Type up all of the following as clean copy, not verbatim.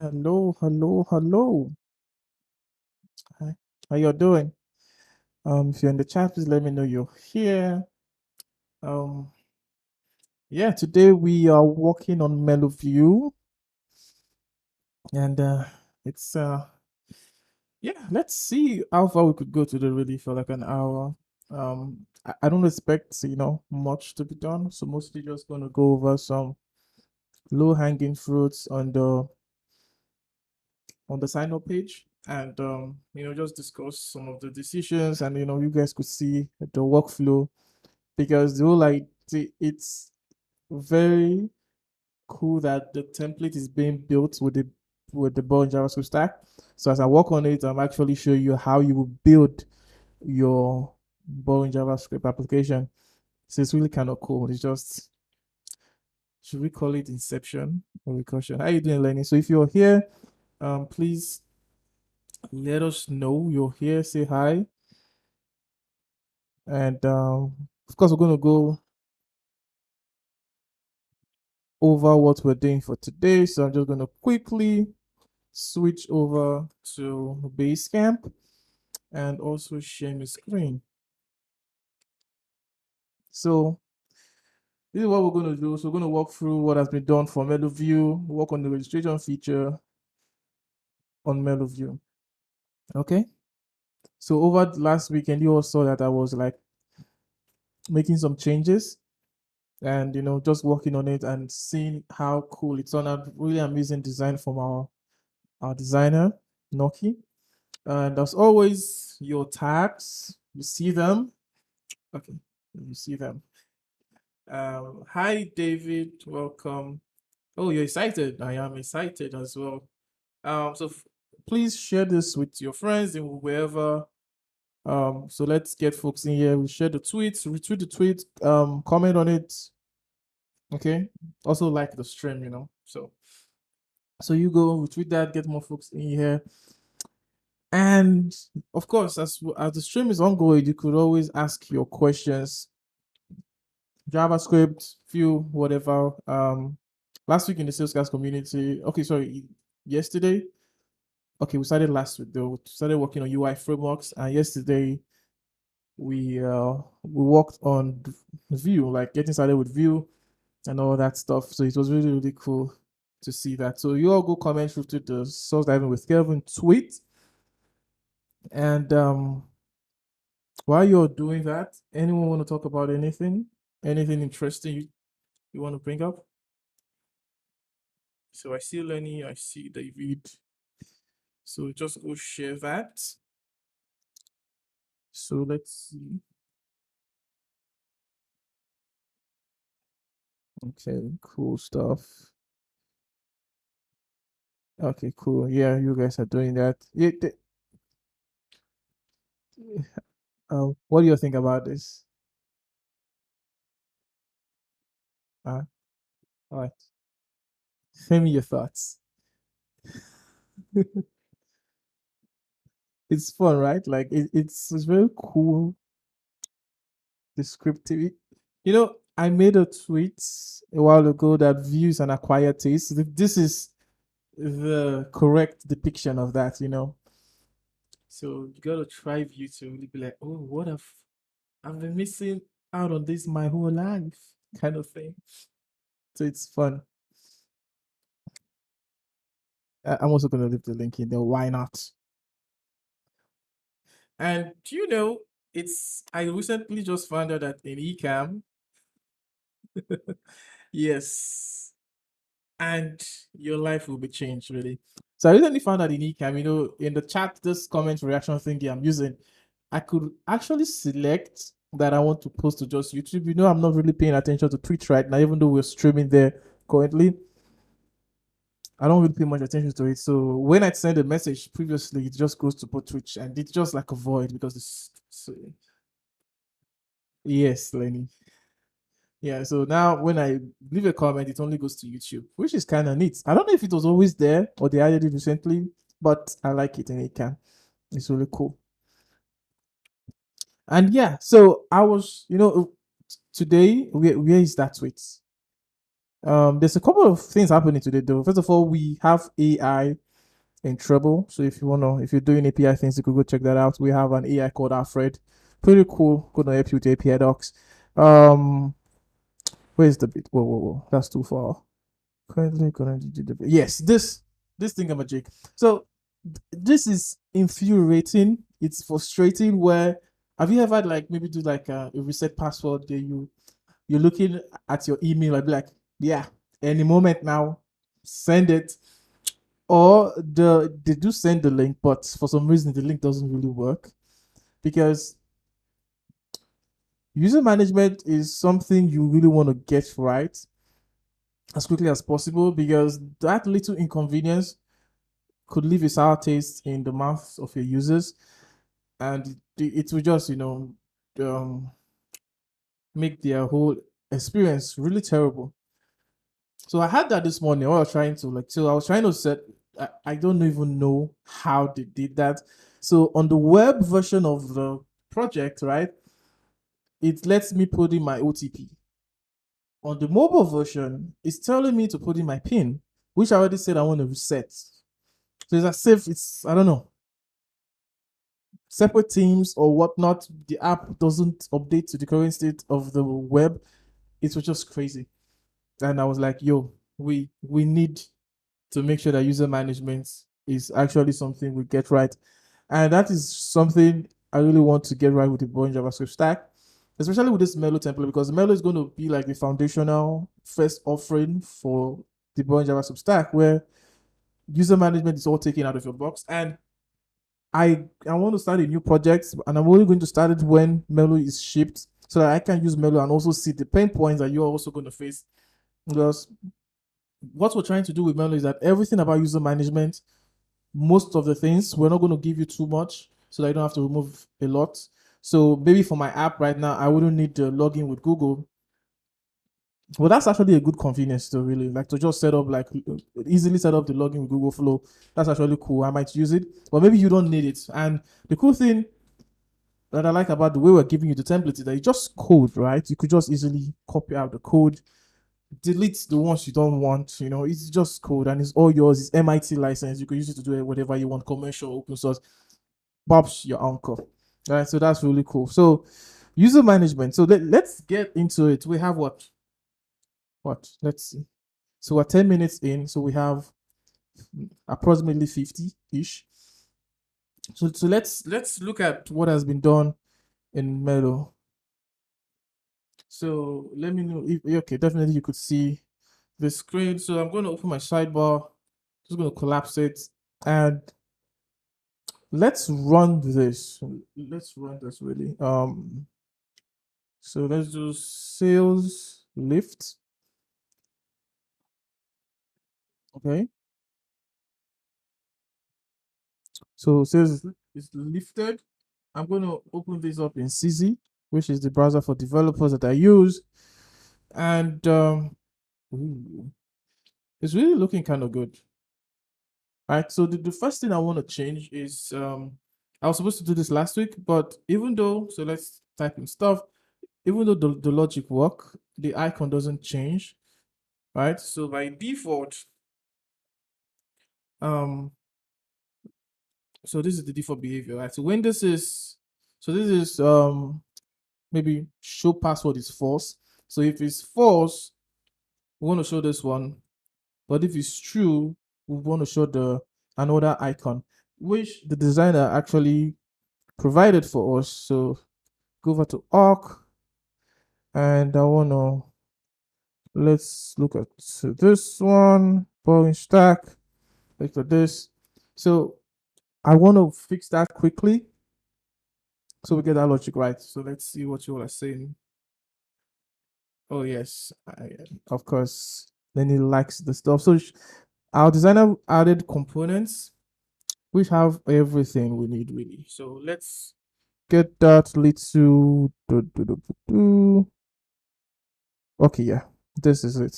Hello, hello, hello. Hi. How you doing? If you're in the chat, please let me know you're here. Um, yeah, today we are working on mellow-vue, and it's yeah, let's see how far we could go today. Really, for like an hour. I don't expect much to be done, so mostly just gonna go over some low-hanging fruits on the sign up page, and just discuss some of the decisions, and you guys could see the workflow, because the whole it's very cool that the template is being built with the Boring JavaScript Stack. So as I work on it, I'm actually showing you how you will build your Boring JavaScript application. So it's really kind of cool. It's just, should we call it Inception or Recursion? How you doing, Lenny? So if you're here, please let us know you're here. Say hi, and of course we're going to go over what we're doing for today. So I'm just going to quickly switch over to Basecamp and also share my screen. So this is what we're going to do. So we're going to walk through what has been done for mellow-vue, work on the registration feature on mellow-vue. Okay. So over the last weekend, you all saw that I was like making some changes, and just working on it and seeing how cool it's on. A really amazing design from our designer, Noki. And as always, your tags, you see them. Okay, you see them. Hi, David. Welcome. Oh, you're excited. I am excited as well. Please share this with your friends and wherever. So let's get folks in here. We share the tweets, retweet the tweet, comment on it. Okay. Also like the stream. So you go retweet that, get more folks in here. And of course, as the stream is ongoing, you could always ask your questions, JavaScript, Vue, whatever. Last week in the Salescast community. Okay, sorry, yesterday. Okay, we started last week though. We started working on UI frameworks, and yesterday we worked on Vue, like getting started with Vue and all that stuff. So it was really really cool to see that. So you all go comment through to the Source Diving with Kelvin tweet, and while you're doing that, anyone want to talk about anything? Anything interesting you want to bring up? So I see Lenny, I see David. So just go share that. So let's see. Okay, cool stuff. Okay, cool. Yeah, you guys are doing that. Yeah, what do you think about this? Uh, all right. Tell me your thoughts. It's fun, right? Like it's very cool, descriptive. I made a tweet a while ago that views an acquired taste. This is the correct depiction of that. So you gotta try Vue to really be like, oh, what I've been missing out on this my whole life, kind of thing. So it's fun. I'm also gonna leave the link in there. Why not? And it's I recently just found out that in Ecamm, yes, and your life will be changed really. So I recently found out in Ecamm, in the chat, this comment reaction thingy I'm using, I could actually select that I want to post to just YouTube. I'm not really paying attention to Twitch right now, even though we're streaming there currently. I don't really pay much attention to it. So when I send a message previously, it just goes to put Twitch, and it's just like a void because yes, Lenny. Yeah, so now when I leave a comment, it only goes to YouTube, which is kind of neat. I don't know if it was always there or they added it recently, but I like it and it can. It's really cool. And yeah, so I was, today, where is that tweet? There's a couple of things happening today though. First of all, we have AI in trouble. So if you're doing API things, you could go check that out. We have an AI called Alfred. Pretty cool. Gonna help you with API docs. Um, where's the bit? Whoa. That's too far. Currently connected to the yes, this thing I'm a jig. So this is infuriating. It's frustrating. Where have you ever like maybe do like a reset password? There you're looking at your email, I'd be like, yeah, any moment now, send it. Or they do send the link, but for some reason the link doesn't really work because user management is something you really want to get right as quickly as possible because that little inconvenience could leave a sour taste in the mouths of your users, and it will just um, make their whole experience really terrible. So I had that this morning. I was trying to I was trying to set. I don't even know how they did that. So on the web version of the project, right, it lets me put in my OTP. On the mobile version, it's telling me to put in my PIN, which I already said I want to reset. So it's as if it's, I don't know, separate teams or whatnot. The app doesn't update to the current state of the web. It was just crazy. And I was like, yo, we need to make sure that user management is actually something we get right. And that is something I really want to get right with the Boring JavaScript Stack, especially with this Mellow template, because Mellow is going to be like the foundational first offering for the Boring JavaScript Stack, where user management is all taken out of your box. And I want to start a new project, and I'm only going to start it when Mellow is shipped, so that I can use Mellow and also see the pain points that you're also going to face. Because what we're trying to do with Mellow is that everything about user management, most of the things, we're not going to give you too much so that you don't have to remove a lot. So maybe for my app right now, I wouldn't need to log in with Google. Well, that's actually a good convenience to really like to just set up like easily set up the login with Google Flow. That's actually cool. I might use it, but maybe you don't need it. And the cool thing that I like about the way we're giving you the template is that you just code, right? You could just easily copy out the code, delete the ones you don't want. It's just code and it's all yours. It's MIT license. You can use it to do whatever you want, commercial, open source. Bob's your uncle. All right, so that's really cool. So user management. So let's get into it. We have what? Let's see. So we're 10 minutes in. So we have approximately 50-ish. So let's look at what has been done in Mellow. So let me know if okay, definitely you could see the screen. So I'm going to open my sidebar. Just going to collapse it and let's run this. Let's run this really. So let's do sales lift. Okay. So sales is lifted. I'm going to open this up in CZ, which is the browser for developers that I use. And ooh, it's really looking kind of good. All right. So the first thing I want to change is I was supposed to do this last week, but even though, so let's type in stuff, even though the logic work, the icon doesn't change. Right. So by default, um, so this is the default behavior, right? So when this is, so this is maybe show password is false. So if it's false, we want to show this one. But if it's true, we want to show the another icon, which the designer actually provided for us. So go over to arc, and I want to let's look at this one, Boring Stack, look at this. So I want to fix that quickly so we get that logic right. So let's see what you are saying. Oh yes, of course. Then he likes the stuff. So our designer added components which have everything we need really. So let's get that little. Okay, yeah, this is it.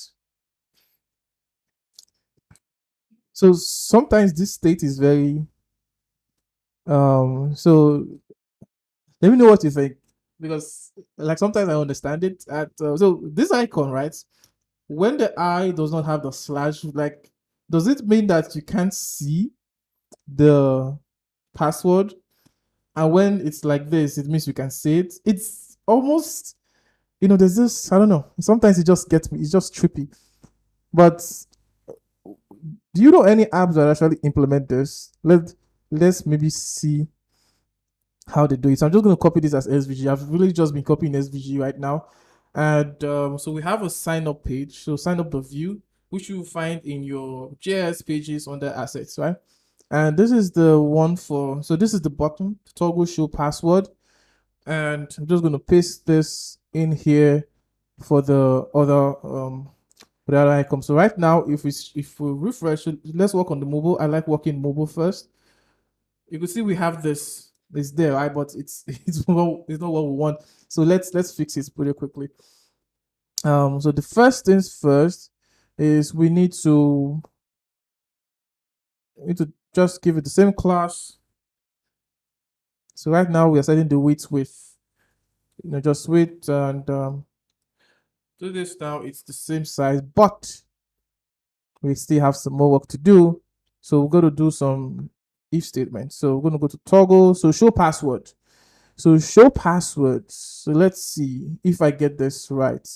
So sometimes this state is very so let me know what you think, because like sometimes I understand it at so this icon, right, when the I does not have the slash, like, does it mean that you can't see the password? And when it's like this, it means you can see it. It's almost, there's this, I don't know. Sometimes it just gets me. It's just trippy. But do you know any apps that actually implement this? Let's maybe see how they do it. So I'm just going to copy this as SVG. I've really just been copying SVG right now. And so we have a sign up page. So sign up the view, which you will find in your JS pages under assets, right? And this is the one so this is the button, toggle show password. And I'm just going to paste this in here for the other icon. So right now, if we refresh, let's work on the mobile. I like working mobile first. You can see we have this. It's there, right? But it's not what we want. So let's fix it pretty quickly. So the first things first is we need to just give it the same class. So right now we are setting the width with just width, and do this now. It's the same size, but we still have some more work to do. So we're going to do some if statements. So we're going to go to toggle. So show password. So show password. So let's see if I get this right.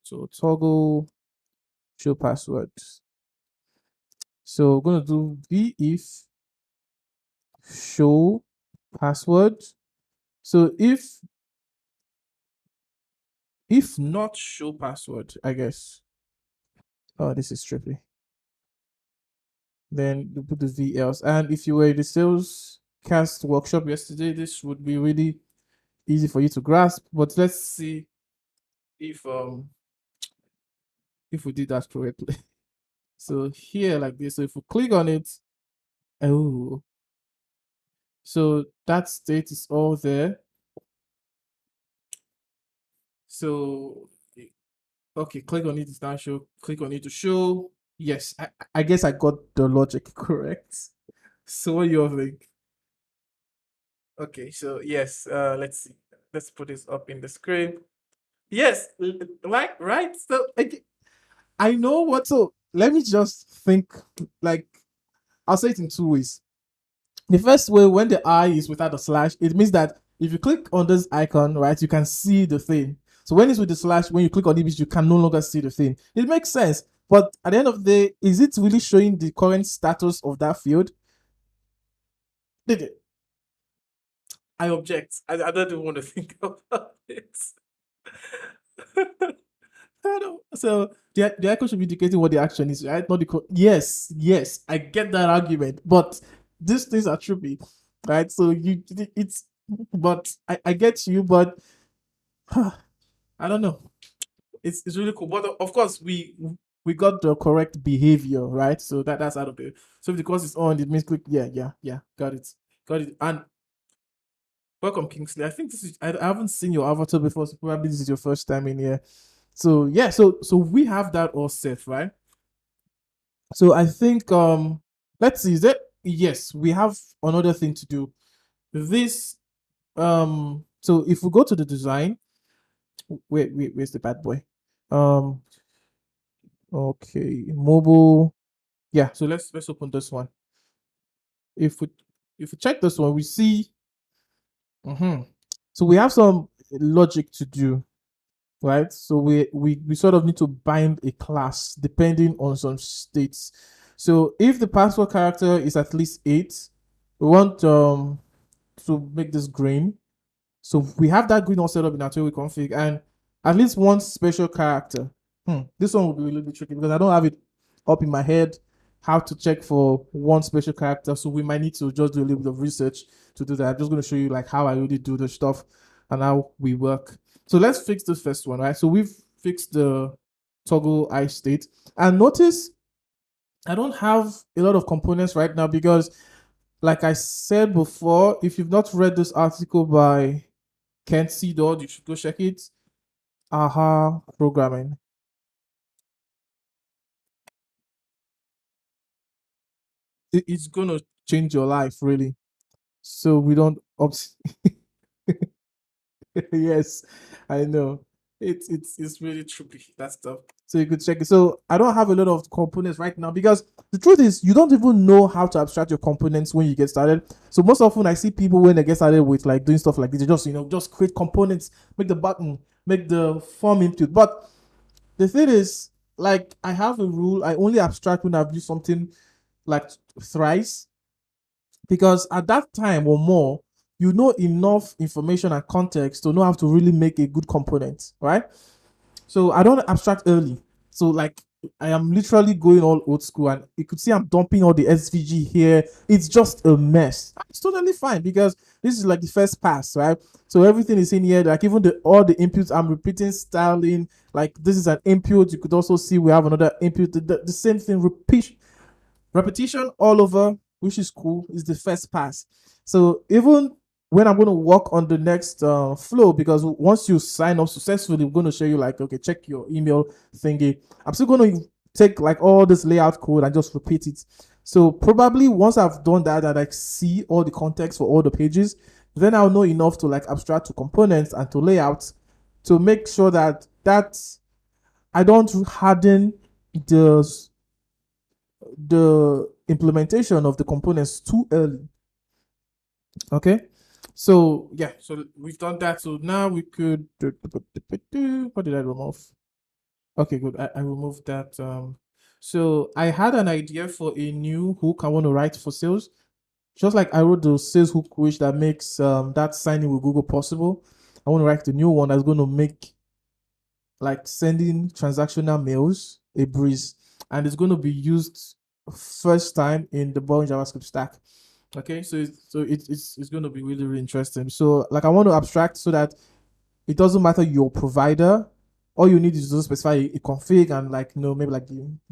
So toggle show password. So we're going to do v if show password. So if not show password, I guess. Oh, this is trippy. Then you put the v else. And if you were in the sales cast workshop yesterday, this would be really easy for you to grasp. But let's see if we did that correctly. So here like this. So if we click on it, oh, so that state is all there. So okay, click on it to now show. Click on it to show. Yes, I guess I got the logic correct. So what do you think? Okay, so yes, let's see. Let's put this up in the screen. Yes, like right. So I know what. So let me just think. Like I'll say it in two ways. The first way, when the I is without a slash, it means that if you click on this icon, right, you can see the thing. So when it's with the slash, when you click on it, you can no longer see the thing. It makes sense. But at the end of the day, is it really showing the current status of that field? Did it? I object. I don't even want to think about it. I don't. So the icon should be indicating what the action is, right? Not the yes, yes, I get that argument, but these things are trippy, right? So it's, but I get you, but I don't know. It's really cool, but of course we got the correct behavior, right? So that's out of it. So if the course is on, it means click. Yeah, got it. And welcome, Kingsley. I think this is. I haven't seen your avatar before, so probably this is your first time in here. So yeah, so we have that all set, right? So I think let's see, is that yes, we have another thing to do. This so if we go to the design, where's the bad boy? Um okay, mobile. Yeah, so let's open this one. If we check this one, we see so we have some logic to do, right? So we sort of need to bind a class depending on some states. So if the password character is at least 8, we want to make this green. So we have that green all set up in our table config, and at least one special character. This one will be a little bit tricky because I don't have it up in my head how to check for one special character. So we might need to just do a little bit of research to do that. I'm just going to show you like how I really do the stuff and how we work. So let's fix this first one, right? So we've fixed the toggle I state, and notice I don't have a lot of components right now because, like I said before, if you've not read this article by Kent C. Dodd, you should go check it. Aha programming. It's gonna change your life, really. So we don't Yes, I know. It's really trippy, that stuff. So you could check it. So I don't have a lot of components right now because the truth is you don't even know how to abstract your components when you get started. So most often I see people when they get started with like doing stuff like this, they just just create components, make the button, make the form input. But the thing is, like I have a rule, I only abstract when I've used something like thrice, because at that time or more, you know enough information and context to know how to really make a good component, right? So I don't abstract early. So like I am literally going all old school, and you could see I'm dumping all the SVG here. It's just a mess. It's totally fine because this is like the first pass, right? So everything is in here, like even the all the inputs I'm repeating styling. Like this is an input. You could also see we have another input. The same thing, repetition all over, which is cool, is the first pass. So even when I'm going to work on the next flow, because once you sign up successfully, we're going to show you like, okay, check your email thingy. I'm still going to take like all this layout code and just repeat it. So probably once I've done that and I see all the context for all the pages, then I'll know enough to like abstract to components and to layouts to make sure that I don't harden the the implementation of the components too early. Okay. So yeah, so we've done that. So now we could what did I remove? Okay, good. I removed that. So I had an idea for a new hook I want to write for sales. Just like I wrote the sales hook which that makes that signing with Google possible. I want to write the new one that's going to make like sending transactional mails a breeze, and it's going to be used first time in the Boring JavaScript Stack. Okay, so it's going to be really, really interesting. So like I want to abstract so that it doesn't matter your provider. All you need is to specify a config and like maybe like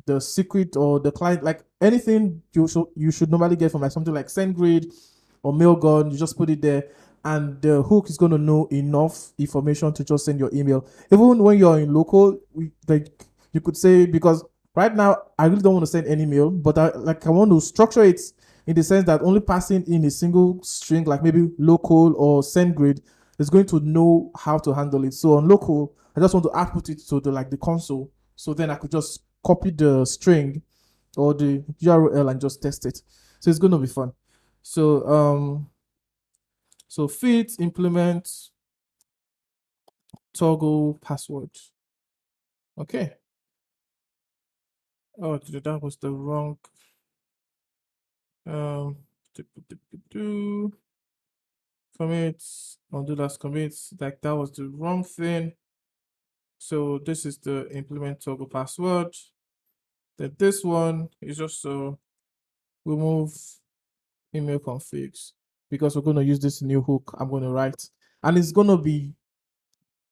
the secret or the client, like anything you should normally get from like something like SendGrid or Mailgun. You just put it there, and the hook is going to know enough information to just send your email. Even when you're in local, like you could say, because right now I really don't want to send any mail, but I want to structure it in the sense that only passing in a single string, like maybe local or SendGrid, is going to know how to handle it. So on local, I just want to output it to the console. So then I could just copy the string or the URL and just test it. So it's going to be fun. So fit implement toggle password. Okay. Oh, that was the wrong. Um, commits, undo last commits. Like that was the wrong thing. So this is the implement toggle password. Then this one is just to remove email configs, because we're going to use this new hook I'm going to write, and it's going to be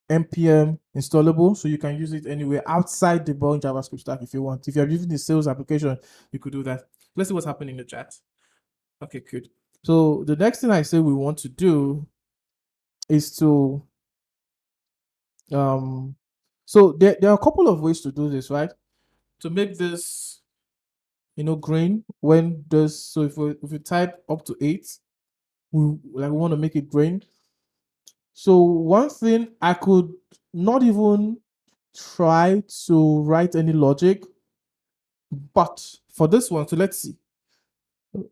npm installable, so you can use it anywhere outside the Boring JavaScript Stack if you want. If you're using the sales application, you could do that. Let's see what's happening in the chat. Okay, good. So the next thing I say we want to do is to so there are a couple of ways to do this, right? To make this green when this, so if we type up to 8, we want to make it green. So one thing, I could not even try to write any logic, but for this one, so let's see.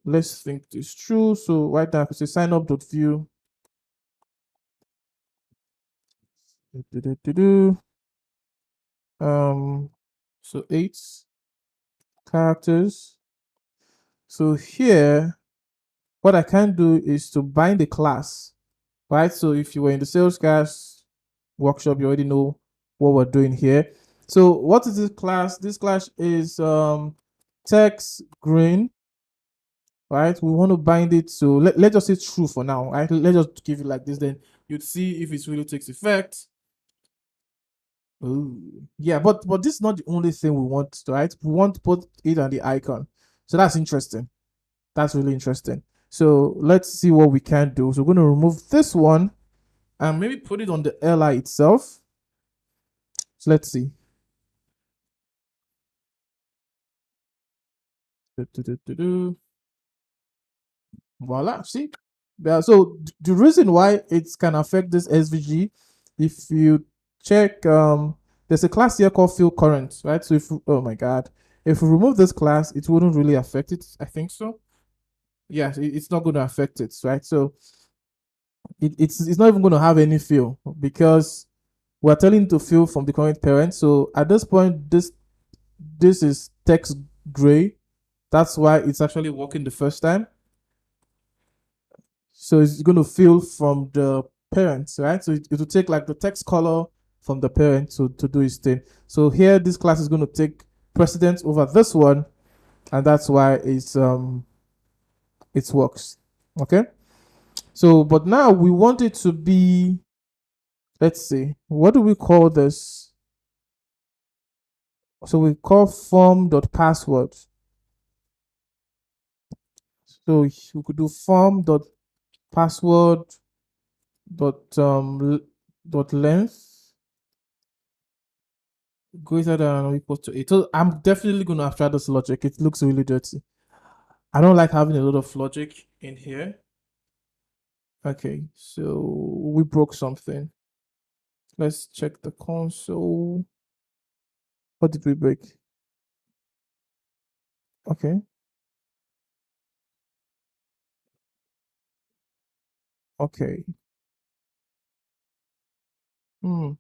Let's think this through. So right now I could say sign up.view. So 8 characters. So here, what I can do is to bind a class, right? So if you were in the sales guys workshop, you already know what we're doing here. So what is this class? This class is text green, right? We want to bind it. So let's just say true for now, right? Let's just give it like this, then you'd see if it really takes effect. Ooh. Yeah, but this is not the only thing we want, right? We want to put it on the icon. So that's interesting. That's really interesting. So let's see what we can do. So we're going to remove this one and maybe put it on the li itself. So let's see. Voila, see? Yeah, so the reason why it can affect this SVG, if you check, there's a class here called field current, right? So if, oh my god, if we remove this class, it wouldn't really affect it. I think so. Yeah, it's not going to affect it, right? So it's not even going to have any field because we're telling to fill from the current parent. So at this point, this is text gray. That's why it's actually working the first time. So it's going to fill from the parents, right? So it will take like the text color from the parent to do its thing. So here, this class is going to take precedence over this one, and that's why it works. Okay. So, but now we want it to be, let's see, what do we call this? So we call form.password. So we could do form.password dot length greater than or equal to 8. So I'm definitely going to abstract this logic. It looks really dirty. I don't like having a lot of logic in here. Okay, so we broke something. Let's check the console. What did we break? Okay. Okay. Hmm.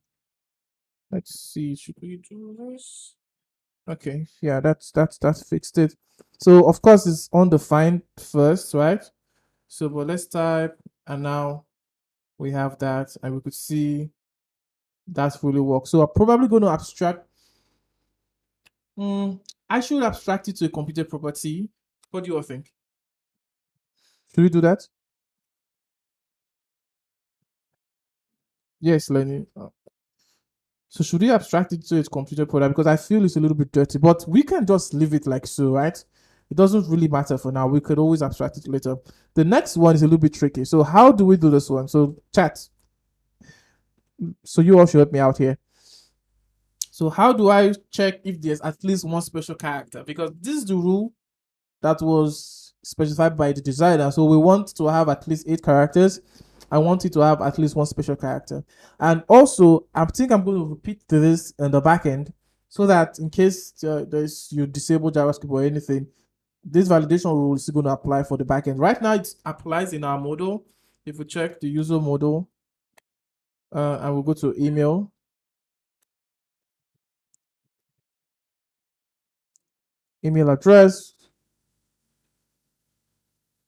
Let's see. Should we do this? Okay. Yeah, that's fixed it. So of course it's undefined first, right? So but let's type, and now we have that, and we could see that fully works. So I'm probably going to abstract. I should abstract it to a computer property. What do you all think? Should we do that? Yes, Lenny. So should we abstract it to its computer product? Because I feel it's a little bit dirty, but we can just leave it like so, right? It doesn't really matter for now. We could always abstract it later. The next one is a little bit tricky. So how do we do this one? So chat. So you all should help me out here. So how do I check if there's at least one special character? Because this is the rule that was specified by the designer. So we want to have at least 8 characters. I want it to have at least one special character. And also, I think I'm going to repeat this in the backend so that in case there's you disable JavaScript or anything, this validation rule is going to apply for the backend. Right now, it applies in our model. If we check the user model, and we'll go to email address.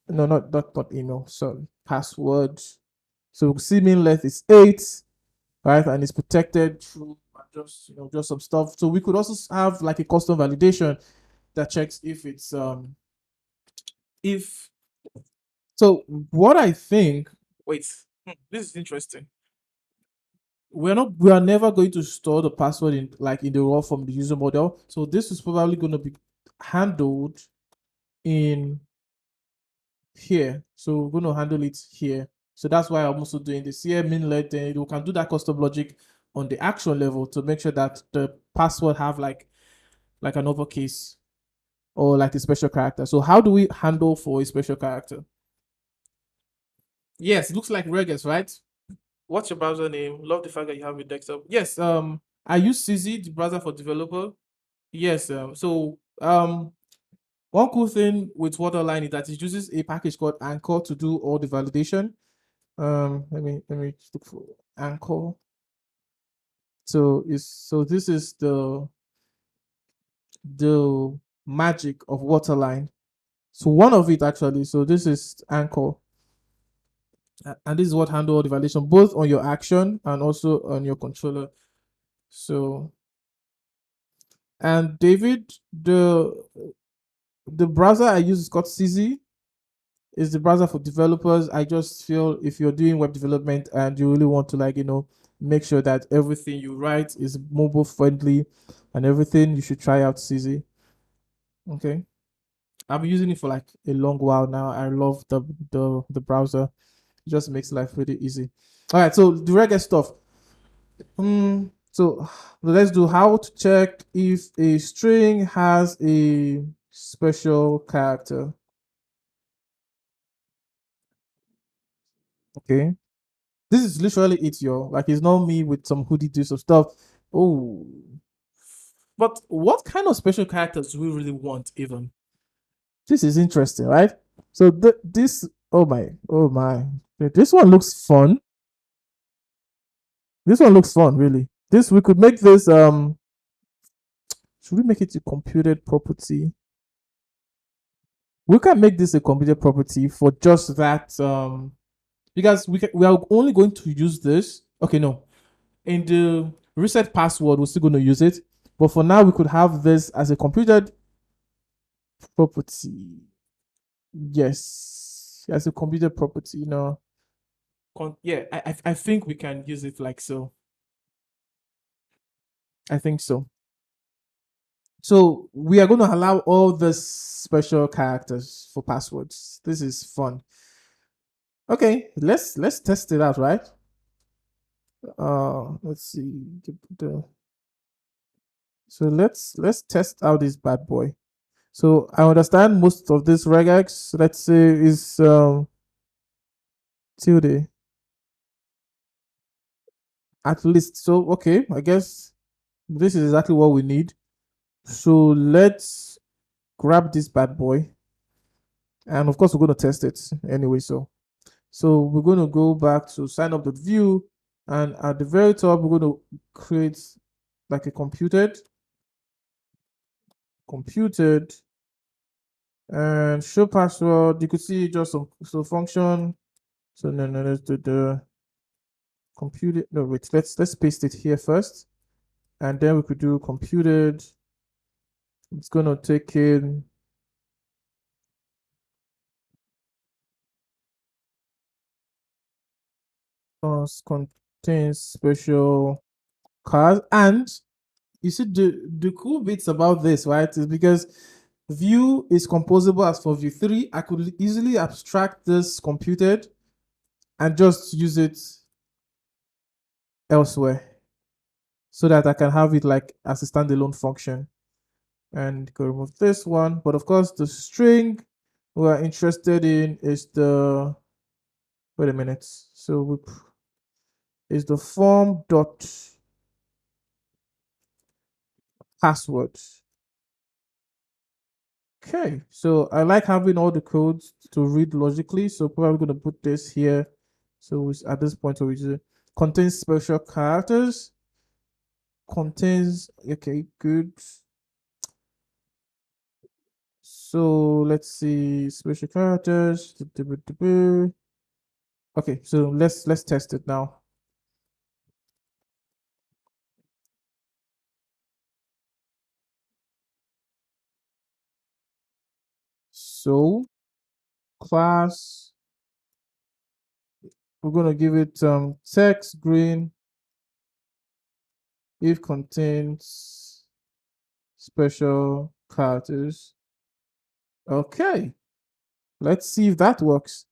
No, not email. Sorry, password. So see mean length is 8, right? And it's protected through just some stuff. So we could also have like a custom validation that checks if it's if so what I think, wait, this is interesting. We are never going to store the password in like in the raw from the user model. So this is probably going to be handled in here. So we're going to handle it here. So that's why I'm also doing this here. Min let, then we can do that custom logic on the action level to make sure that the password have like an uppercase or like a special character. So how do we handle for a special character? Yes, it looks like Regis, right? What's your browser name? Love the fact that you have a desktop. Yes, I use CZ, the browser for developer. Yes, one cool thing with Waterline is that it uses a package called Anchor to do all the validation. Let me look for Anchor. So this is the magic of Waterline. So one of it actually. So this is Anchor, and this is what handle all the validation both on your action and also on your controller. So and David, the browser I use is called CZ. Is the browser for developers. I just feel if you're doing web development and you really want to make sure that everything you write is mobile friendly and everything, you should try out CZ. Okay. I've been using it for like a long while now. I love the browser. It just makes life really easy. All right, so the regular stuff. So let's do how to check if a string has a special character. Okay. This is literally it, yo. Like it's not me with some hoodie do some stuff. Oh. But what kind of special characters do we really want even? This is interesting, right? So this oh my. This one looks fun. This one looks fun, really. This we could make this should we make it a computed property? We can make this a computed property for just that because we are only going to use this. Okay, no. In the reset password, we're still going to use it. But for now, we could have this as a computed property. Yes, as a computed property, yeah, I think we can use it like so. I think so. So we are going to allow all the special characters for passwords. This is fun. Okay, let's test it out, right? Let's see. So let's test out this bad boy. So I understand most of this regex, let's say, is tilde at least. So okay, I guess this is exactly what we need. So let's grab this bad boy, and of course we're going to test it anyway. So we're going to go back to sign up.vue, and at the very top we're going to create like a computed and show password. You could see just some so function. So no, let's do the computed. No, wait, let's paste it here first, and then we could do computed. It's gonna take in contains special cars. And you see the cool bits about this, right, is because view is composable as for view 3. I could easily abstract this computed and just use it elsewhere so that I can have it like as a standalone function. And go remove this one. But of course, the string we're interested in is the wait a minute. So we is the form dot password. Okay, so I like having all the codes to read logically. So probably going to put this here. So at this point, so we contains special characters. Contains okay, good. So let's see special characters. Okay, so let's test it now. So class, we're gonna give it text green if contains special characters. Okay, let's see if that works.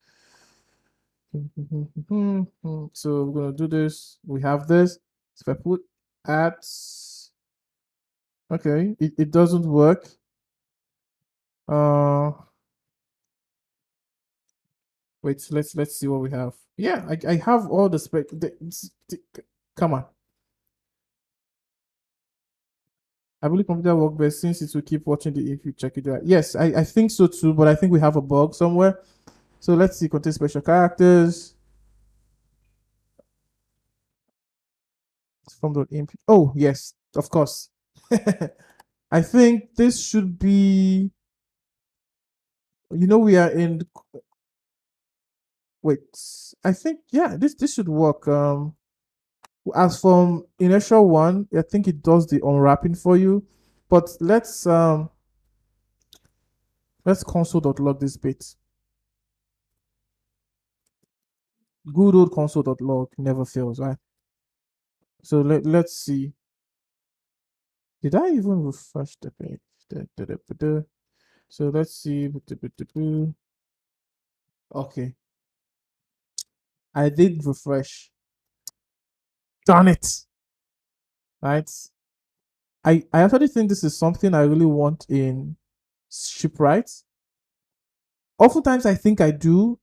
So we're gonna do this. We have this. So if I put at, okay, it doesn't work. Wait, let's see what we have. Yeah, I have all the spec. Come on. I believe computer work best since it will keep watching the if you check it out. Yes, I think so too, but I think we have a bug somewhere. So let's see, contain special characters. From the imp. Oh, yes, of course. I think this should be, we are in, wait, I think, yeah, this should work. As from initial one, I think it does the unwrapping for you. But let's console.log this bit. Good old console.log never fails, right? So let's see. Did I even refresh the page? So let's see. Okay. I did refresh. Darn it. Right? I actually think this is something I really want in shipwright. Oftentimes I think I do,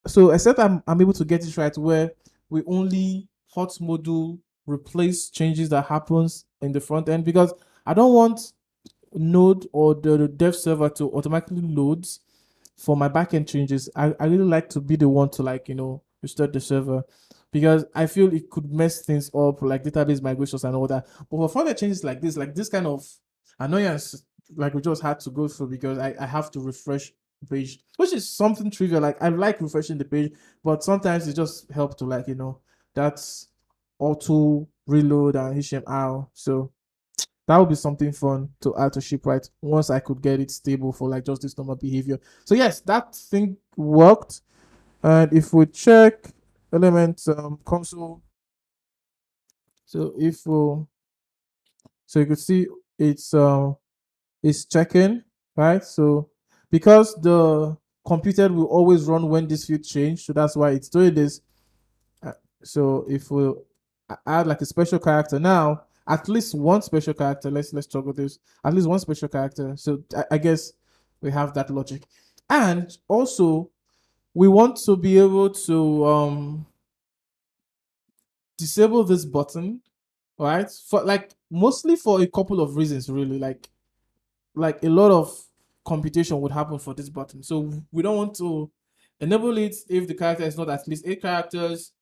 So except I'm able to get it right where we only hot module replace changes that happens in the front end, because I don't want node or the dev server to automatically loads for my backend changes. I really like to be the one to, like, restart the server, because I feel it could mess things up, like database migrations and all that. But for front end changes like this kind of annoyance, like we just had to go through, because I have to refresh the page, which is something trivial. Like, I like refreshing the page, but sometimes it just helps to, like, that's auto reload and HTML. So that would be something fun to add to Shipwright once I could get it stable for, like, just this normal behavior. So yes, that thing worked. And if we check element console, so if we, so you could see it's checking, right? So because the computed will always run when this field change, so that's why it's doing this. Uh, So if we add like a special character now, at least one special character. Let's talk about this. At least one special character. So I guess we have that logic, and also we want to be able to disable this button, right? For, like, mostly for a couple of reasons, really. Like a lot of computation would happen for this button, so we don't want to enable it if the character is not at least 8 characters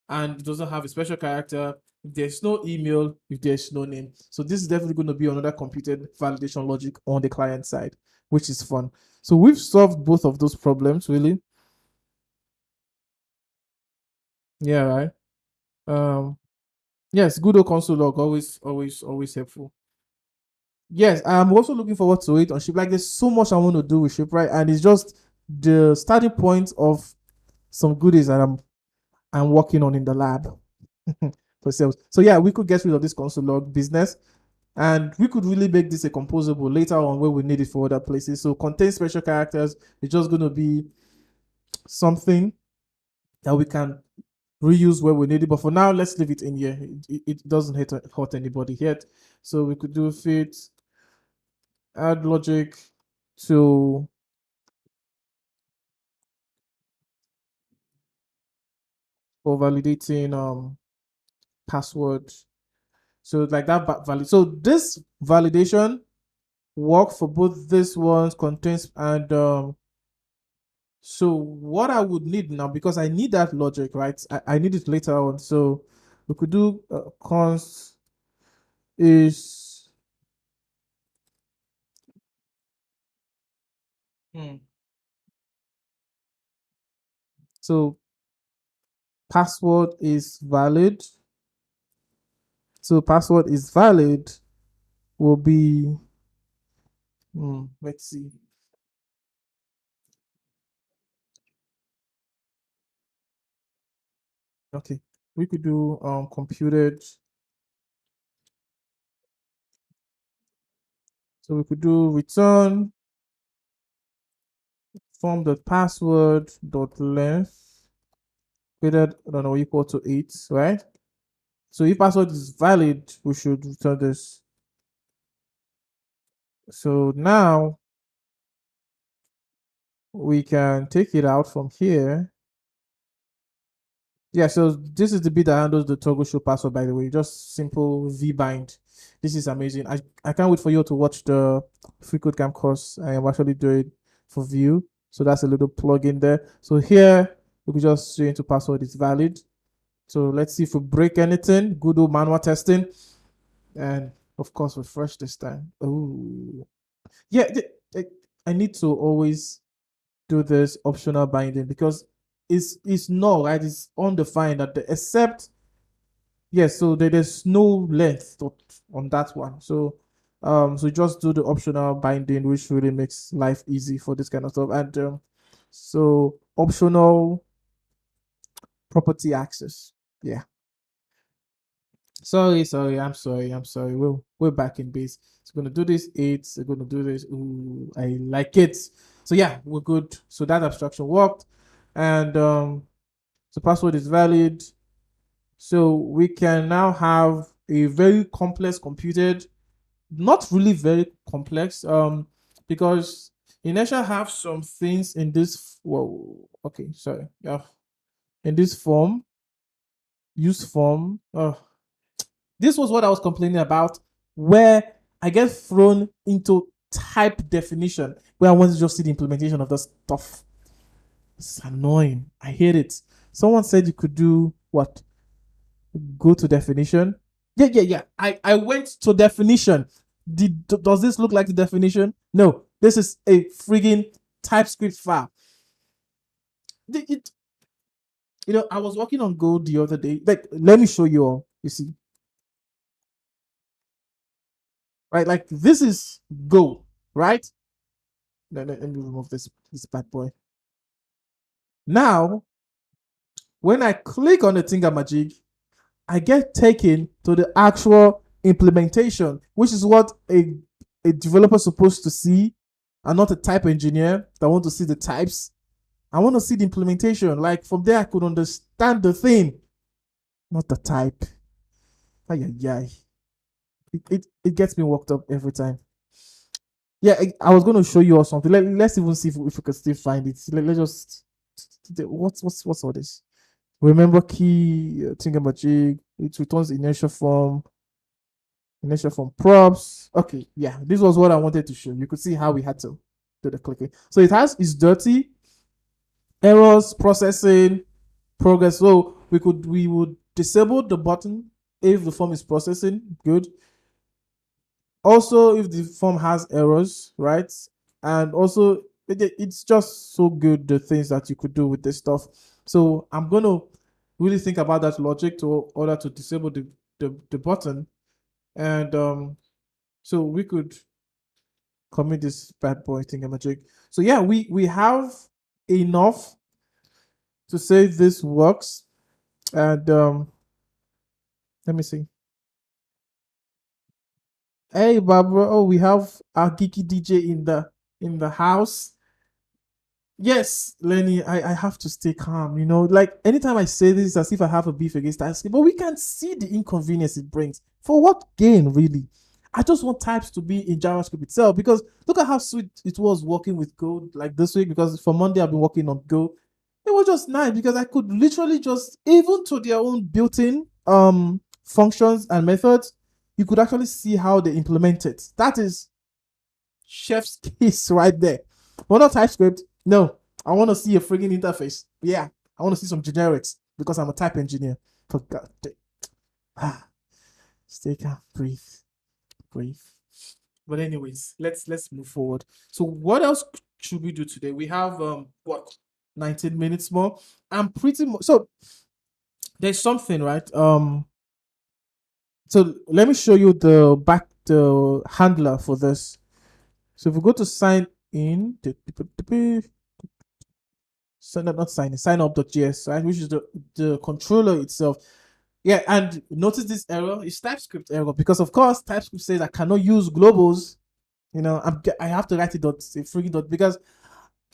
and it doesn't have a special character, if there's no email, if there's no name. So this is definitely going to be another computed validation logic on the client side, which is fun. So we've solved both of those problems, really. Yeah, right. Um, yes, good old console log, always helpful. Yes, I'm also looking forward to it on Ship. Like, there's so much I want to do with Ship, right? And it's just the starting point of some goodies that I'm working on in the lab for sales. So yeah, we could get rid of this console log business, and we could really make this a composable later on where we need it for other places. So contain special characters is just going to be something that we can reuse where we need it. But for now, let's leave it in here. It doesn't hurt anybody yet. So we could do fit, add logic to for validating password. So like that valid. So this validation work for both this ones contains and so what I would need now, because I need that logic, right? I need it later on. So we could do const is hmm. So password is valid. So password is valid will be let's see. Okay. We could do computed. So we could do return from the password dot length greater than or equal to 8, right? So if password is valid, we should return this. So now we can take it out from here. Yeah, so this is the bit that handles the toggle show password, by the way. Just simple vbind. This is amazing. I can't wait for you to watch the free code camp course. I am actually doing it for Vue. So that's a little plug in there. So here we could just say into password is valid. So let's see if we break anything. Good old manual testing. And of course, refresh this time. Oh, yeah. I need to always do this optional binding, because it's null, right? It's undefined that the except yes, so there's no length on that one. So just do the optional binding, which really makes life easy for this kind of stuff. And so optional property access. Yeah. I'm sorry. We're back in base. So we're gonna do this 8. We're gonna do this. Ooh, I like it. So yeah, we're good. So that abstraction worked, and so password is valid. So we can now have a very complex computed, not really very complex, because Inertia have some things in this. Whoa. Okay. Sorry. Yeah. In this form, use form. Oh, this was what I was complaining about, where I get thrown into type definition, where I want to just see the implementation of the stuff. It's annoying. I hate it. Someone said you could do what? Go to definition. Yeah. I went to definition. Does this look like the definition? No. This is a friggin' TypeScript file. I was working on Go the other day. Like, let me show you all. You see, right? Like, this is Go, right? Let me remove this bad boy. Now, when I click on the thingamajig, I get taken to the actual implementation, which is what a developer is supposed to see, and not a type engineer that want to see the types. I want to see the implementation. Like, from there, I could understand the thing, not the type. It gets me worked up every time. Yeah, I was going to show you or something. Let's even see if we can still find it. Let's just. What's all this? Remember key thingamajig. It returns inertia form props. Okay, yeah, this was what I wanted to show. You could see how we had to do the clicking. So it's dirty, errors, processing, progress. So we would disable the button if the form is processing. Good. Also, if the form has errors, right? And also, it's just so good, the things that you could do with this stuff. So I'm going to really think about that logic to order to disable the button. And so we could commit this bad boy thingamajig. So yeah, we have enough to say this works. And let me see. Hey Barbara, oh, we have our geeky DJ in the house. Yes, Lenny, I have to stay calm. Like, anytime I say this, it's as if I have a beef against TypeScript, but we can see the inconvenience it brings. For what gain, really? I just want types to be in JavaScript itself, because look at how sweet it was working with Go like this week, because for Monday I've been working on Go. It was just nice because I could literally just, even to their own built-in functions and methods, you could actually see how they implement it. That is chef's kiss right there. But not TypeScript. No, I want to see a friggin' interface. Yeah, I want to see some generics because I'm a type engineer. For God, stay calm, breathe. But anyways, let's move forward. So what else should we do today? We have 19 minutes more. I'm pretty much so. There's something, right? So let me show you the handler for this. So if we go to sign in, sign up.js, right, which is the controller itself. Yeah, and notice this error is TypeScript error, because of course TypeScript says I cannot use globals. I have to write it because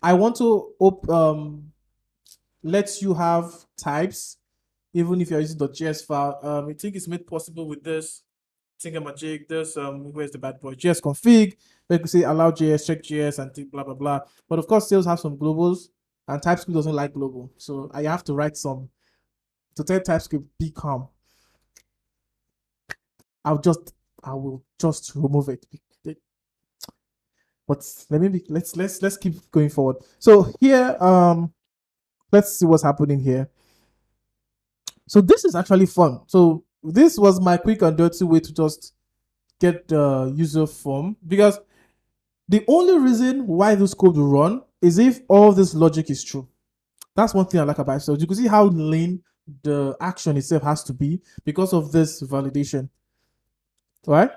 I want to let you have types even if you're using .js file. I think it's made possible with this thingamajig. This where's the bad boy? JS config. Where you can say allow JS, check JS, and blah blah blah. But of course, sales have some globals, and TypeScript doesn't like global, so I have to write some to tell TypeScript be calm. I will just remove it. But let's keep going forward. So here, let's see what's happening here. So this is actually fun. So this was my quick and dirty way to just get the user form, because the only reason why this code will run is if all this logic is true. That's one thing I like about it. So you can see how lean the action itself has to be because of this validation, right?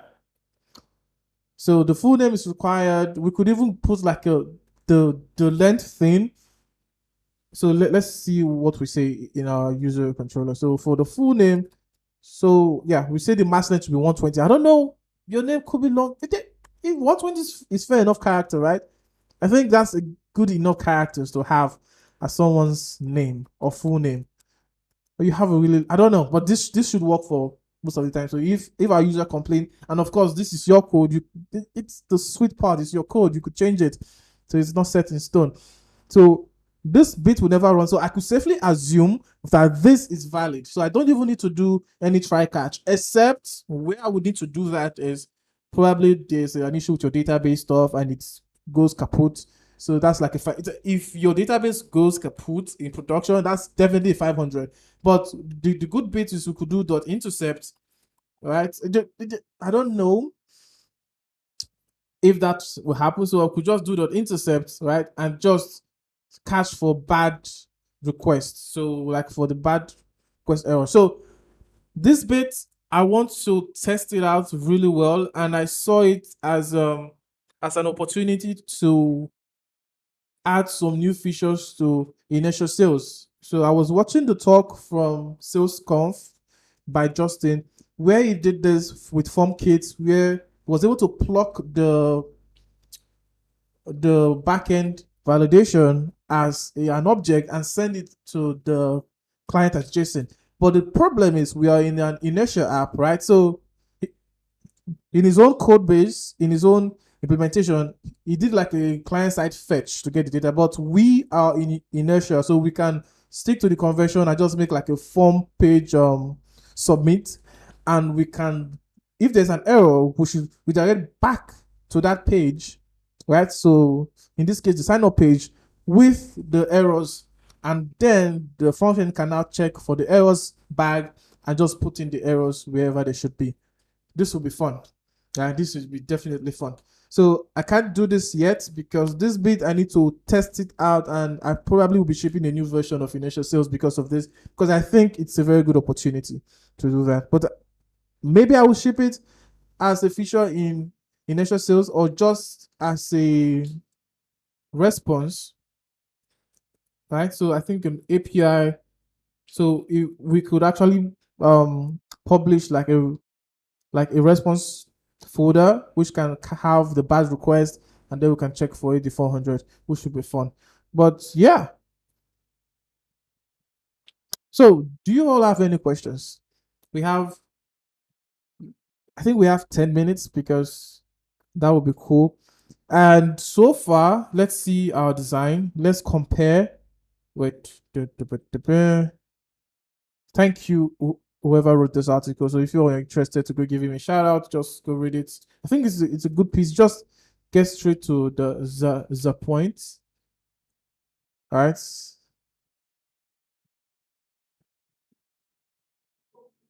So the full name is required. We could even put like the length thing. So let's see what we say in our user controller. So for the full name, so yeah, we say the mass length should be 120. I don't know, your name could be long. 120 is fair enough character, right? I think that's a good enough characters to have as someone's name or full name. But you have a really, I don't know, but this should work for most of the time. So if our user complain, and of course this is your code, it's the sweet part, it's your code, you could change it. So it's not set in stone. So this bit will never run. So I could safely assume that this is valid. So I don't even need to do any try catch, except where I would need to do that is probably there's an issue with your database stuff and it goes kaput. So that's like if your database goes kaput in production, that's definitely 500. But the good bit is we could do dot intercept, right? I don't know if that will happen. So I could just do dot intercept, right, and just catch for bad requests. So like for the bad request error. So this bit I want to test it out really well, and I saw it as an opportunity to add some new features to initial sales. So I was watching the talk from SalesConf by Justin, where he did this with form kits, where he was able to pluck the backend validation as an object and send it to the client as JSON. But the problem is we are in an inertia app, right? So in his own code base, in his own implementation, he did like a client-side fetch to get the data, but we are in inertia, so we can stick to the convention and just make like a form page submit, and we can, if there's an error, we direct back to that page, right? So in this case, the sign up page with the errors, and then the function can now check for the errors bag and just put in the errors wherever they should be. This will be fun. This will be definitely fun. So I can't do this yet because this bit I need to test it out, and I probably will be shipping a new version of initial sales because of this, because I think it's a very good opportunity to do that. But maybe I will ship it as a feature in initial sales or just as a response, right? So I think an API, so we could actually publish like a response folder which can have the batch request, and then we can check for it the 400, which should be fun. But yeah, so do you all have any questions? I think we have 10 minutes because that would be cool. And so far, let's see our design. Let's compare with thank you whoever wrote this article. So if you're interested to go give him a shout out, just go read it. I think it's a good piece. Just get straight to the point. All right.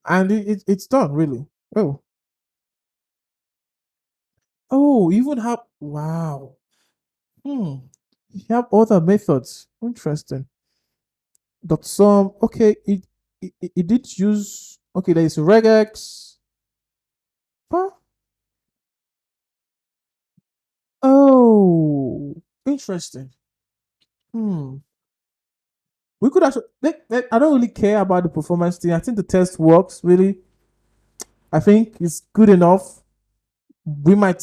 And it's done really. Oh, even have, wow. You have other methods. Interesting. Dot sum. Okay, it did use, okay, there is regex. Huh? Oh, interesting. Hmm. We could actually, I don't really care about the performance thing. I think the test works really. I think it's good enough. We might,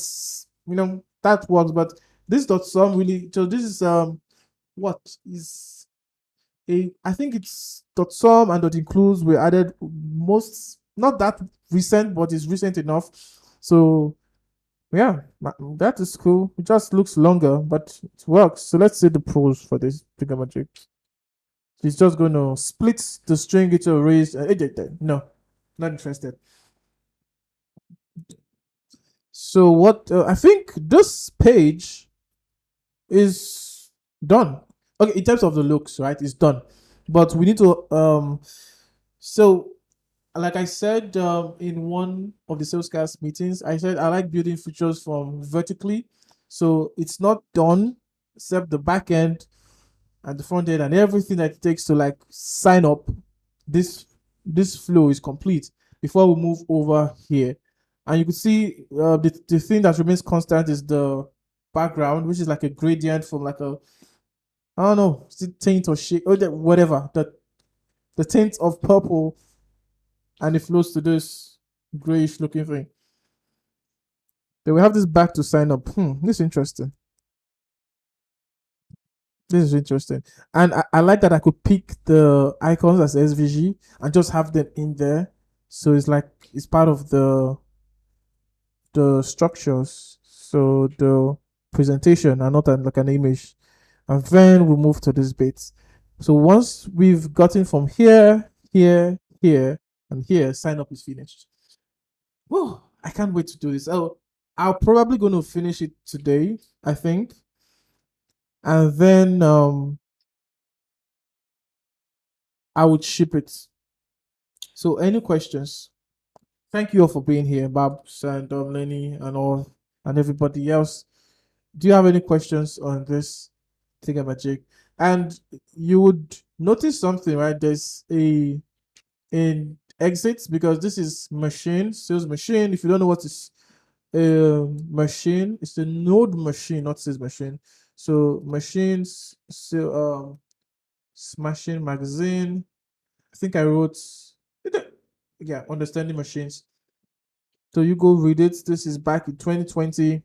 that works, but this dot sum really, so this is what is I think it's dot sum and dot includes were added most, not that recent, but it's recent enough. So yeah, that is cool. It just looks longer, but it works. So let's see the pros for this trigonometric. It's just going to split the string into arrays. No, not interested. So what I think this page is done. Okay, in terms of the looks, right? It's done, but we need to So like I said in one of the salescast meetings, I said I like building features from vertically. So it's not done except the back end and the front end and everything that it takes to like sign up. This flow is complete before we move over here. And you can see the thing that remains constant is the background, which is like a gradient from like a, I don't know, tint or shade or whatever, the tint of purple, and it flows to this grayish looking thing. Then we have this back to sign up. This is interesting. This is interesting. And I like that I could pick the icons as SVG and just have them in there. So it's like it's part of the structures. So presentation and not like an image. And then we move to this bit. So once we've gotten from here, here, here, and here, sign up is finished. Whoa, I can't wait to do this. Oh, I'll probably going to finish it today, I think. And then I would ship it. So any questions? Thank you all for being here, Babs and Lenny and all and everybody else. Do you have any questions on this thingamajig? And you would notice something, right? There's a in exits because this is machine, sales machine. If you don't know what is machine, it's a node machine, not sales machine. So machines, so smashing magazine. I think I wrote, yeah, understanding machines. So you go read it. This is back in 2020.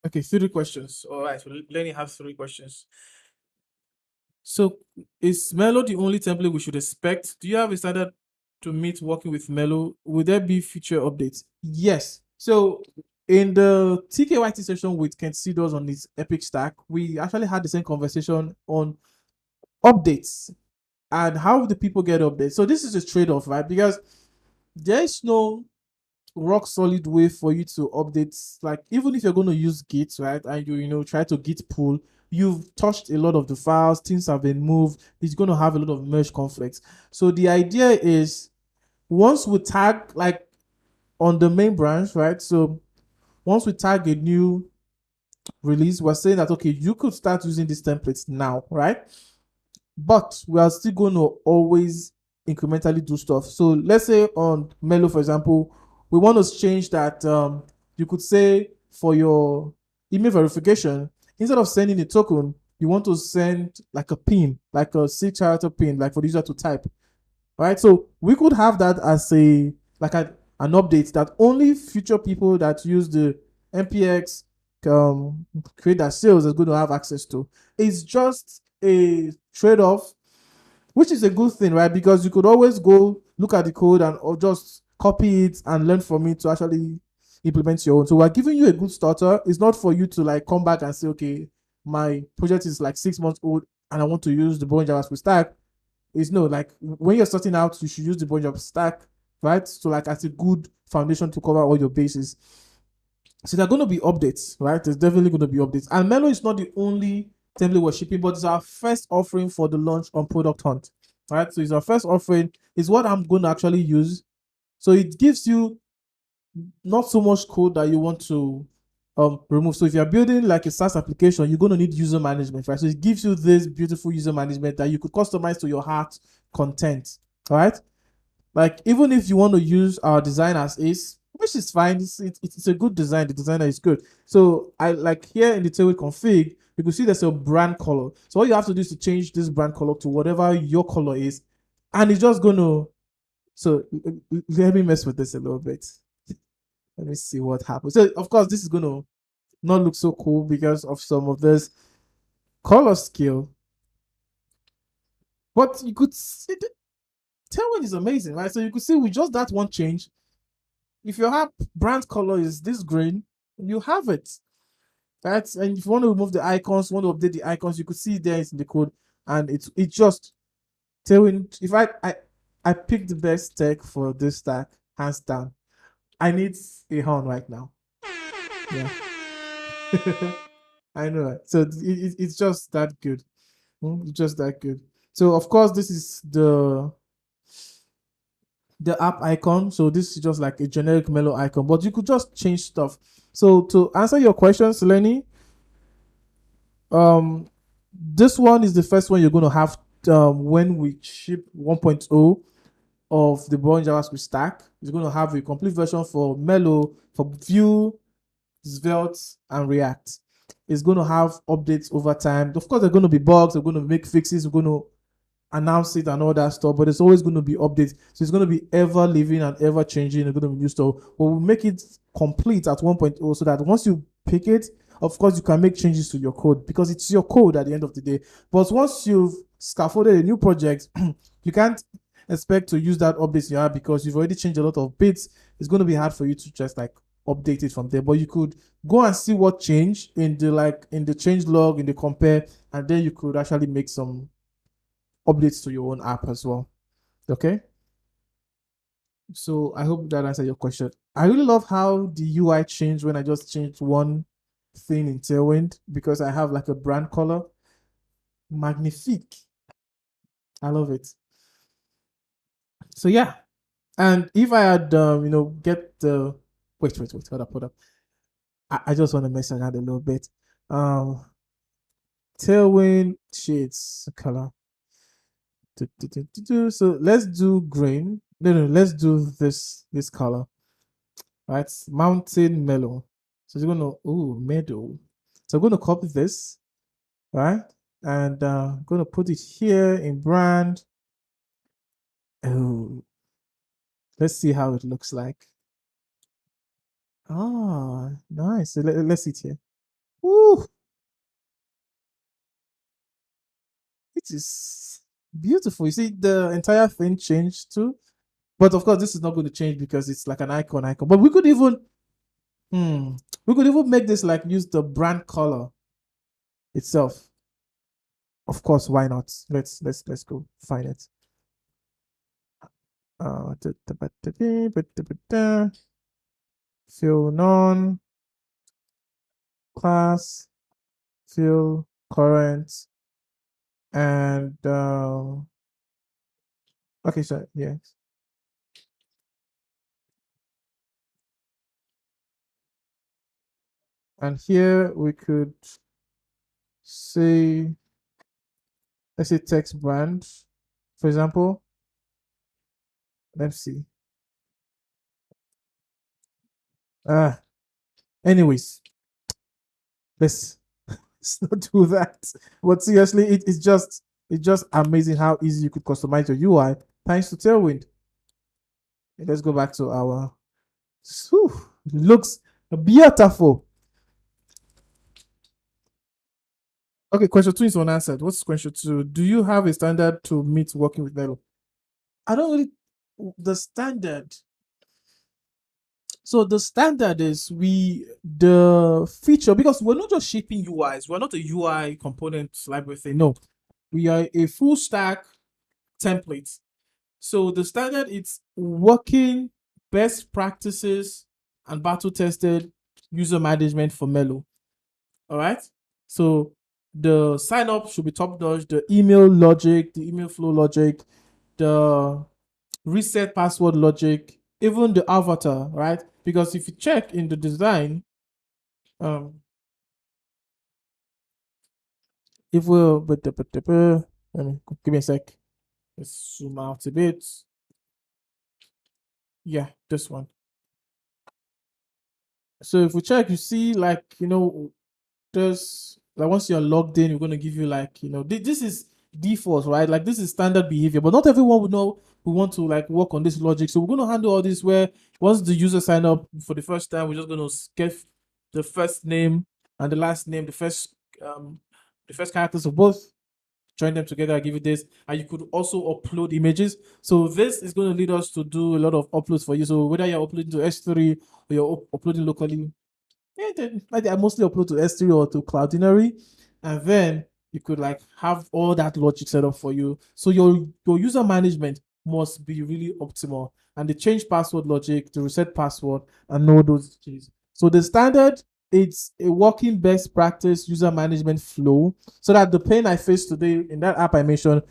Okay, 3 questions. All right, so Lenny has 3 questions. So is Mellow the only template we should expect? Do you have a standard to meet working with Mellow? Will there be future updates? Yes. So in the TKYT session with Kent Seedors on this Epic Stack, we actually had the same conversation on updates and how the people get updates. So this is a trade-off, right? Because there's no rock solid way for you to update. Like even if you're going to use Git, right, and you try to Git pull, you've touched a lot of the files, things have been moved, it's going to have a lot of merge conflicts. So the idea is once we tag like on the main branch, right? So once we tag a new release, we're saying that okay, you could start using these templates now, right? But we are still going to always incrementally do stuff. So let's say on Mellow, for example, we want to change that. You could say for your email verification, instead of sending a token, you want to send like a pin, like a 6-character pin, like for the user to type. Right? So we could have that as an update that only future people that use the MPX create that sales is going to have access to. It's just a trade-off, which is a good thing, right? Because you could always go look at the code and or just copy it and learn from it to actually implement your own. So we're giving you a good starter. It's not for you to like come back and say, okay, my project is like 6 months old and I want to use the Boring JavaScript Stack. It's no, like when you're starting out, you should use the Boring JavaScript Stack, right? So like as a good foundation to cover all your bases. So there are going to be updates, right? There's definitely going to be updates. And Mellow is not the only template we're shipping, but it's our first offering for the launch on Product Hunt, right? So it's our first offering. It's what I'm going to actually use. So it gives you not so much code that you want to remove. So if you're building like a SaaS application, you're going to need user management, right? So it gives you this beautiful user management that you could customize to your heart content, right? Like even if you want to use our design as is, which is fine, it's a good design. The designer is good. So I like here in the table config, you can see there's a brand color. So all you have to do is to change this brand color to whatever your color is, and it's just gonna. So let me mess with this a little bit. Let me see what happens. So of course this is gonna not look so cool because of some of this color skill, but you could see the tailwind is amazing, right? So you could see with just that one change, if your brand color is this green, you have it. Right? And if you want to remove the icons, want to update the icons, you could see there it's in the code, and it's just tailwind. If I pick the best tech for this stack, hands down. I need a horn right now. Yeah. I know that. So it's just that good. It's just that good. So of course this is the app icon. So this is just like a generic Mellow icon, but you could just change stuff. So to answer your questions, Lenny, this one is the first one you're going to have when we ship 1.0 of the Boring JavaScript Stack. It's going to have a complete version for Mellow, for Vue, Svelte, and React. It's going to have updates over time. Of course, there are going to be bugs. We're going to make fixes. We're going to announce it and all that stuff, but it's always going to be updates. So it's going to be ever living and ever changing. It's going to be new stuff. But we'll make it complete at 1.0 so that once you pick it, of course, you can make changes to your code because it's your code at the end of the day. But once you've scaffolded a new project, you can't expect to use that update in your app because you've already changed a lot of bits. It's going to be hard for you to just like update it from there. But you could go and see what changed in the change log, in the compare, and then you could actually make some updates to your own app as well. Okay. So I hope that answered your question. I really love how the UI changed when I just changed one thing in Tailwind because I have like a brand color. Magnifique. I love it. So yeah. And if I had get the wait, hold up. I just want to mess around a little bit. Tailwind shades color. So let's do green. No, let's do this color. Right, mountain mellow. So we're gonna meadow. So I'm gonna copy this, right, and I'm gonna put it here in brand. Oh, let's see how it looks like. Ah, nice. So let's see it here. Ooh, it is beautiful. You see, the entire thing changed too. But of course, this is not going to change because it's like an icon. But we could even, make this like use the brand color itself. Of course, why not? Let's go find it. Fill none, class, fill current, and okay, so yes. And here we could say, let's say text brand, for example. Let's see. Anyways, let's not do that. But seriously, it's just amazing how easy you could customize your UI thanks to Tailwind. Let's go back to our. Whew, looks beautiful. Okay, question 2 is unanswered. What's question 2? Do you have a standard to meet working with Mellow? I don't really. The standard. So the standard is the feature, because we're not just shaping UIs. We're not a UI component library thing. No, we are a full stack template. So the standard, it's working best practices and battle tested user management for Mellow. All right. So the sign up should be top notch. The email logic, the email flow logic, the reset password logic, even the avatar, right? Because if you check in the design, if we'll, let me give me a sec. Let's zoom out a bit. Yeah, this one. So if we check, you see, like, there's like once you're logged in, we're going to give you like, this is default, right? Like this is standard behavior, but not everyone would know we want to like work on this logic. So we're going to handle all this where once the user sign up for the first time, we're just going to get the first name and the last name, the first characters of both, join them together, give you this, and you could also upload images. So this is going to lead us to do a lot of uploads for you. So whether you're uploading to S3 or you're uploading locally, I mostly upload to S3 or to Cloudinary, and then you could like have all that logic set up for you. So your user management must be really optimal, and the change password logic, the reset password, and all those changes. So the standard, it's a working best practice user management flow, so that the pain I faced today in that app I mentioned,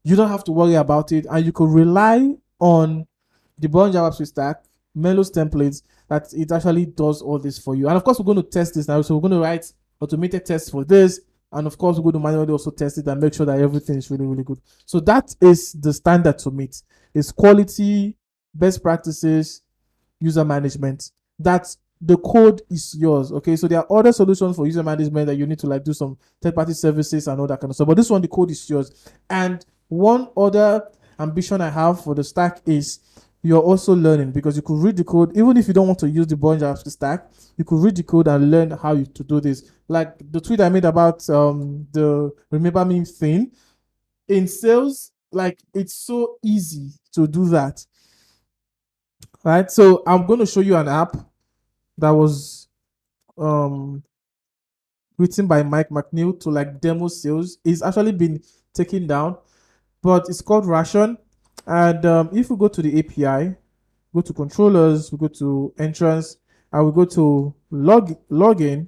you don't have to worry about it, and you could rely on the Boring JavaScript Stack, Mellow's templates, that it actually does all this for you. And of course, we're going to test this now. So we're going to write automated tests for this. And of course, we're going to manually also test it and make sure that everything is really, really good. So that is the standard to meet. It's quality, best practices, user management. That's the code is yours. Okay. So there are other solutions for user management that you need to like do some third-party services and all that kind of stuff. But this one, the code is yours. And one other ambition I have for the stack is you're also learning, because you could read the code. Even if you don't want to use the Boring JavaScript Stack, you could read the code and learn how to do this. Like the tweet I made about the remember me thing in sales, like it's so easy to do that, right? So I'm going to show you an app that was um written by Mike McNeil to like demo sales. It's actually been taken down, but it's called Ration. And if we go to the API, go to controllers, we go to entrance, and we go to login.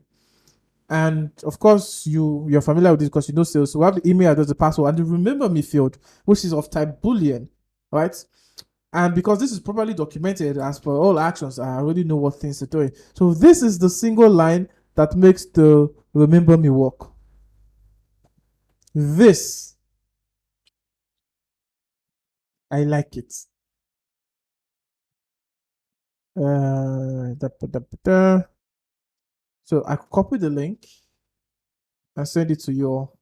And of course, you're familiar with this because you know sales. So we have the email address, the password, and the remember me field, which is of type Boolean, right? And because this is properly documented as per all actions, I already know what things to do. So this is the single line that makes the remember me work. This, I like it. Da, da, da, da. So I copy the link and send it to you all,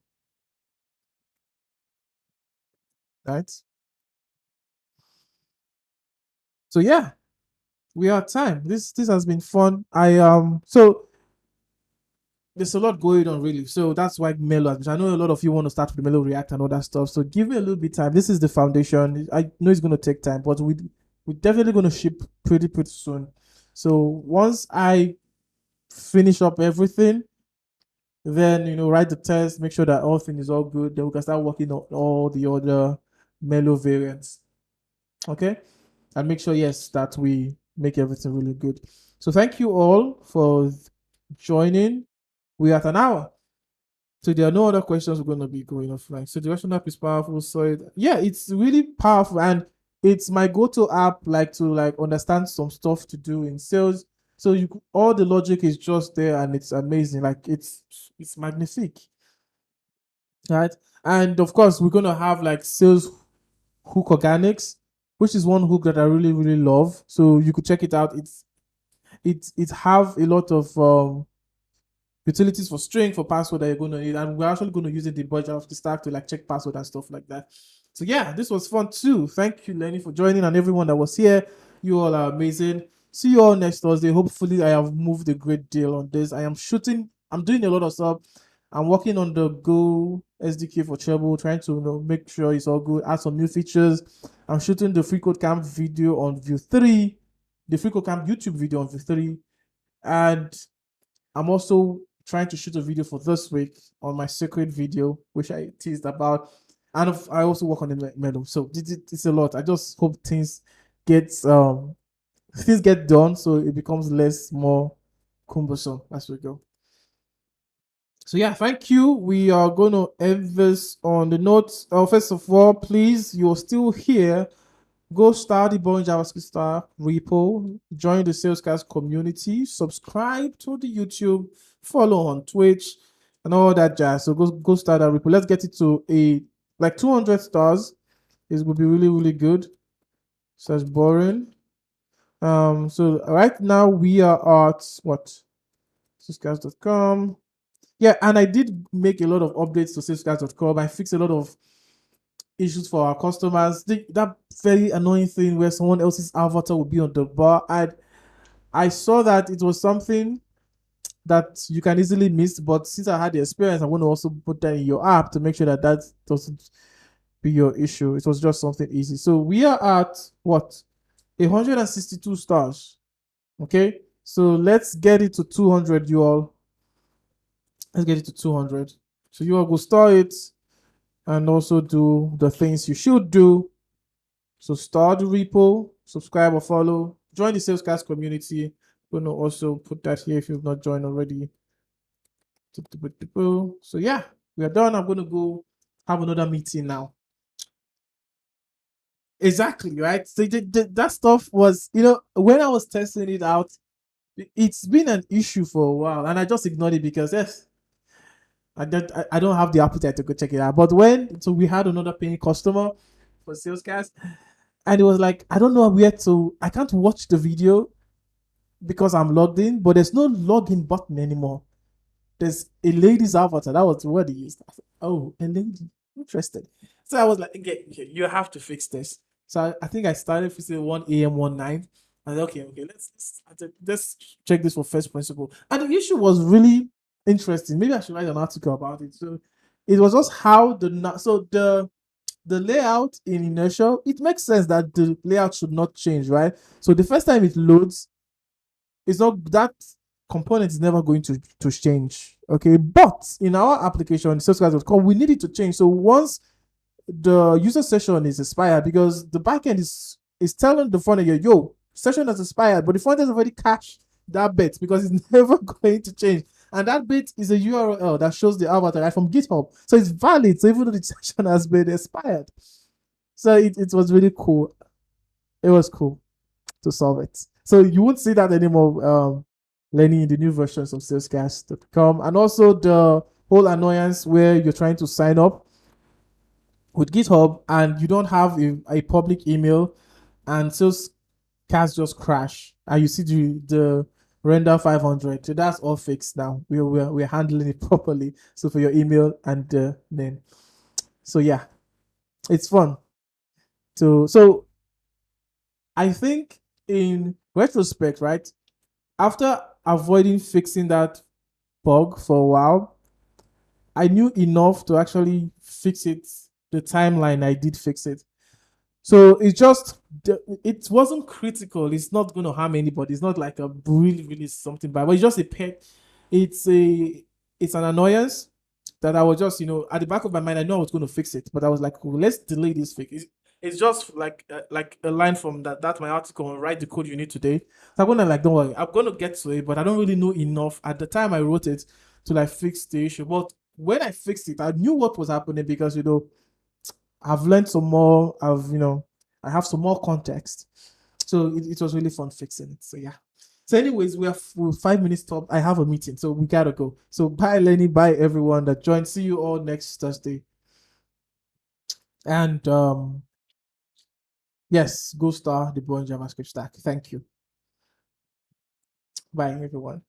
right? So yeah, we are at time. This has been fun. So there's a lot going on really. So that's why Mellow. I know a lot of you want to start with Mellow React and all that stuff. So give me a little bit of time. This is the foundation. I know it's going to take time, but we're definitely going to ship pretty soon. So once I finish up everything, then write the test, make sure that all things is all good. Then we can start working on all the other Mellow variants. Okay, and make sure yes that we make everything really good. So thank you all for joining. We're at an hour. So there are no other questions we're going to be going offline. So the Russian app is powerful. So yeah, it's really powerful, and it's my go-to app, like to like understand some stuff to do in sales. So all the logic is just there, and it's amazing. Like it's magnifique, right? And of course, we're gonna have like sales hook organics, which is one hook that I really love. So you could check it out. It have a lot of utilities for string, for password that you're going to need, and we're actually going to use it in Boring JavaScript Stack to like check password and stuff like that. So yeah, this was fun too. Thank you, Lenny, for joining, and everyone that was here. You all are amazing. See you all next Thursday. Hopefully, I have moved a great deal on this. I'm doing a lot of stuff. I'm working on the Go SDK for Treble, trying to make sure it's all good, add some new features. I'm shooting the free code camp video on Vue 3, the free code camp YouTube video on Vue 3, and I'm also trying to shoot a video for this week on my secret video, which I teased about. And I also work on the mellow. So it's a lot. I just hope things get done so it becomes more cumbersome as we go. So yeah, thank you. We are going to end this on the notes. First of all, please, you're still here. Go start the Boring JavaScript Stack repo, join the Salescast community, subscribe to the YouTube, follow on Twitch, and all that jazz. So go start that repo. Let's get it to like 200 stars. It would be really good. So that's boring. So right now we are at what? Salescast.com. Yeah, and I did make a lot of updates to Salescast.com. I fixed a lot of issues for our customers. That very annoying thing where someone else's avatar will be on the bar. I saw that it was something that you can easily miss, but since I had the experience, I want to also put that in your app to make sure that doesn't be your issue. It was just something easy. So we are at what? 162 stars. Okay, so let's get it to 200, you all. Let's get it to 200. So you all go start it and also do the things you should do. So start the repo, subscribe or follow, join the Salescast community. I'm going to also put that here if you've not joined already. So yeah, we are done. I'm going to go have another meeting now. Exactly, right? So that stuff was, when I was testing it out, it's been an issue for a while, and I just ignored it because yes, I don't have the appetite to go check it out. But we had another paying customer for Salescast, and it was like, I don't know where to, I can't watch the video because I'm logged in, but there's no login button anymore. There's a lady's avatar. That was the word he used. Oh, a lady. Interesting. So I was like, okay, you have to fix this. So I think I started fixing 1 a.m. one night. And okay, let's check this for first principle. And the issue was really interesting. Maybe I should write an article about it. So it was just how the the layout in inertia, it makes sense that the layout should not change, right? So the first time it loads, it's not that component is never going to change. Okay, but in our application, salesclass.com, we need it to change. So once the user session is expired, because the backend is telling the front end, yo, session has expired, but the front end has already cached that bit because it's never going to change. And that bit is a URL that shows the avatar right from GitHub. So it's valid. So even though the session has been expired. So it was really cool. It was cool to solve it. So you won't see that anymore learning in the new versions of salescast.com. And also the whole annoyance where you're trying to sign up with GitHub and you don't have a public email and Salescast just crash and you see the render 500. So that's all fixed now. We're handling it properly. So for your email and the name. So yeah, it's fun. So I think in retrospect, right, after avoiding fixing that bug for a while, I knew enough to actually fix it the timeline I did fix it. So it wasn't critical. It's not going to harm anybody. It's not like a really something bad, but it's just a pet. It's an annoyance that I was just, at the back of my mind, I know I was going to fix it, but I was like, well, let's delay this fix. It's just like a line from that my article on write the code you need today. So I'm gonna like, don't worry, I'm gonna get to it, but I don't really know enough at the time I wrote it to like fix the issue. But when I fixed it, I knew what was happening because I've learned some more. I have some more context. So it was really fun fixing it. So yeah. So anyways, we're 5 minutes top. I have a meeting, so we gotta go. So bye Lenny, bye everyone that joined. See you all next Thursday. And yes, go star the Boring JavaScript Stack. Thank you. Bye everyone.